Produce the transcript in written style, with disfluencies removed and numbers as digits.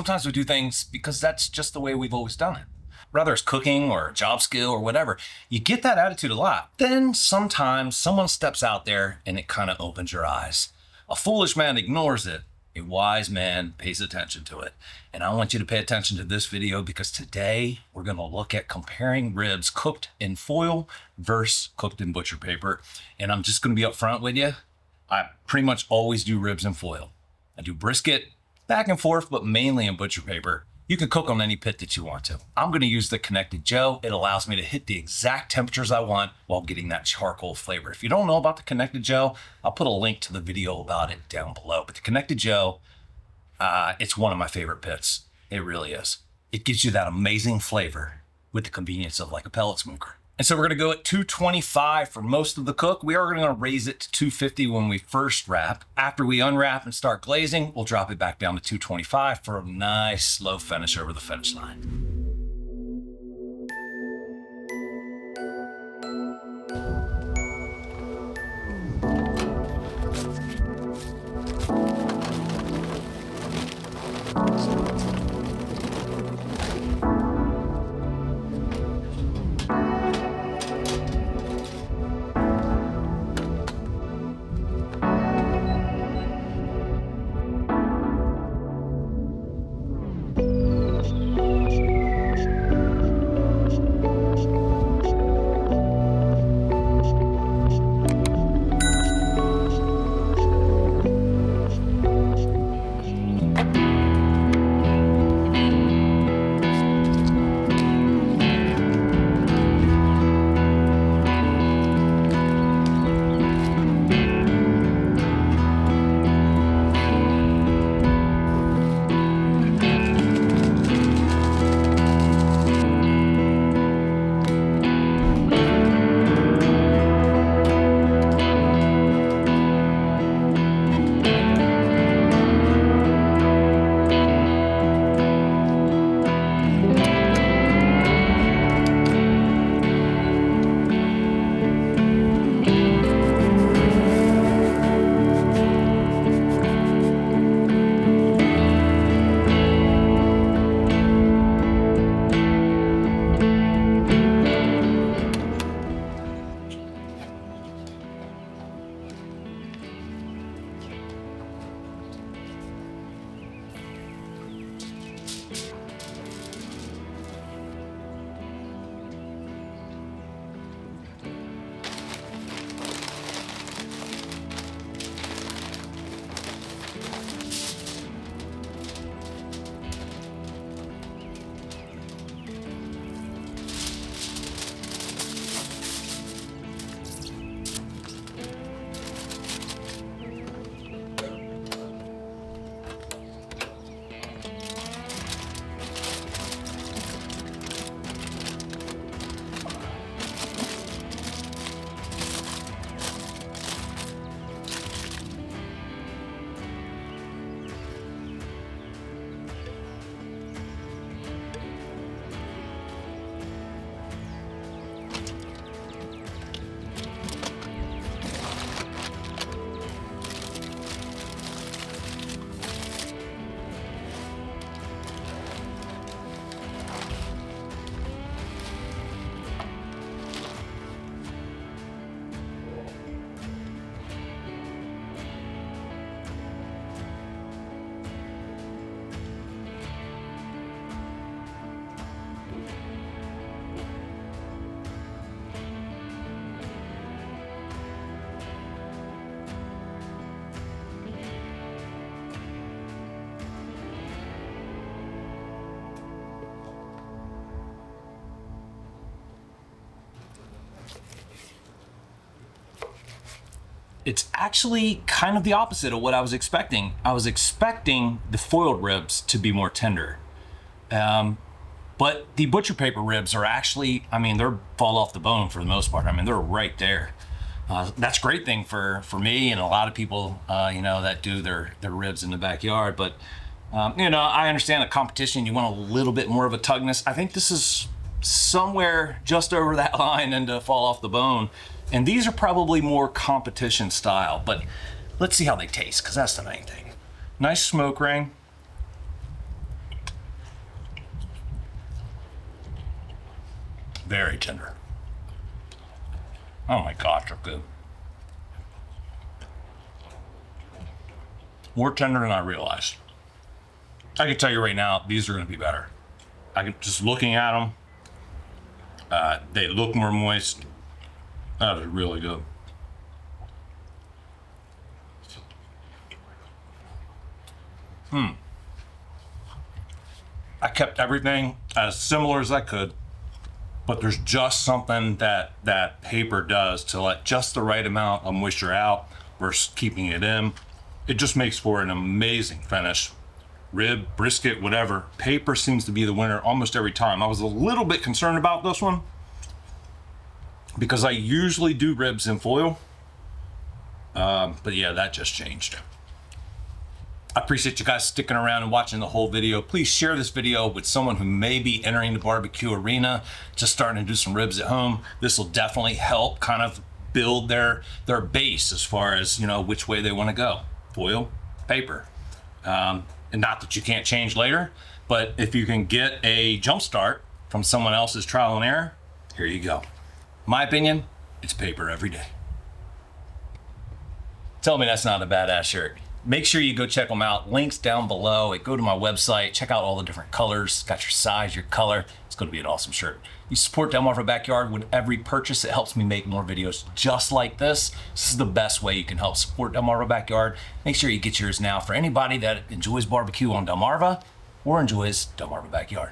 Sometimes we do things because that's just the way we've always done it. Whether it's cooking or a job skill or whatever, you get that attitude a lot. Then sometimes someone steps out there and it kind of opens your eyes. A foolish man ignores it. A wise man pays attention to it. And I want you to pay attention to this video because today we're going to look at comparing ribs cooked in foil versus cooked in butcher paper. And I'm just going to be upfront with you. I pretty much always do ribs in foil. I do brisket back and forth, but mainly in butcher paper. You can cook on any pit that you want to. I'm going to use the Connected Joe. It allows me to hit the exact temperatures I want while getting that charcoal flavor. If you don't know about the Connected Joe, I'll put a link to the video about it down below. But the Connected Joe, it's one of my favorite pits. It really is. It gives you that amazing flavor with the convenience of like a pellet smoker. And so we're going to go at 225 for most of the cook. We are going to raise it to 250 when we first wrap. After we unwrap and start glazing, we'll drop it back down to 225 for a nice slow finish over the finish line. It's actually kind of the opposite of what I was expecting. I was expecting the foiled ribs to be more tender. But the butcher paper ribs are actually, I mean, they're fall off the bone for the most part. I mean, they're right there. That's a great thing for me and a lot of people, that do their ribs in the backyard. But, I understand the competition. You want a little bit more of a tugness. I think this is somewhere just over that line and to fall off the bone. And these are probably more competition style, but let's see how they taste, because that's the main thing. Nice smoke ring. Very tender. Oh my gosh, they're good. More tender than I realized. I can tell you right now, these are going to be better. Just looking at them, they look more moist. That is really good. I kept everything as similar as I could, but there's just something that paper does to let just the right amount of moisture out versus keeping it in. It just makes for an amazing finish. Rib, brisket, whatever. Paper seems to be the winner almost every time. I was a little bit concerned about this one because I usually do ribs in foil. But yeah, that just changed. I appreciate you guys sticking around and watching the whole video. Please share this video with someone who may be entering the barbecue arena, just starting to do some ribs at home. This will definitely help kind of build their base as far as, you know, which way they want to go. Foil, paper. And not that you can't change later, but if you can get a jump start from someone else's trial and error, here you go. My opinion, it's paper every day. Tell me that's not a badass shirt. Make sure you go check them out. Links down below. Go to my website. Check out all the different colors. Got your size, your color. It's going to be an awesome shirt. You support Delmarva Backyard with every purchase. It helps me make more videos just like this. This is the best way you can help support Delmarva Backyard. Make sure you get yours now for anybody that enjoys barbecue on Delmarva or enjoys Delmarva Backyard.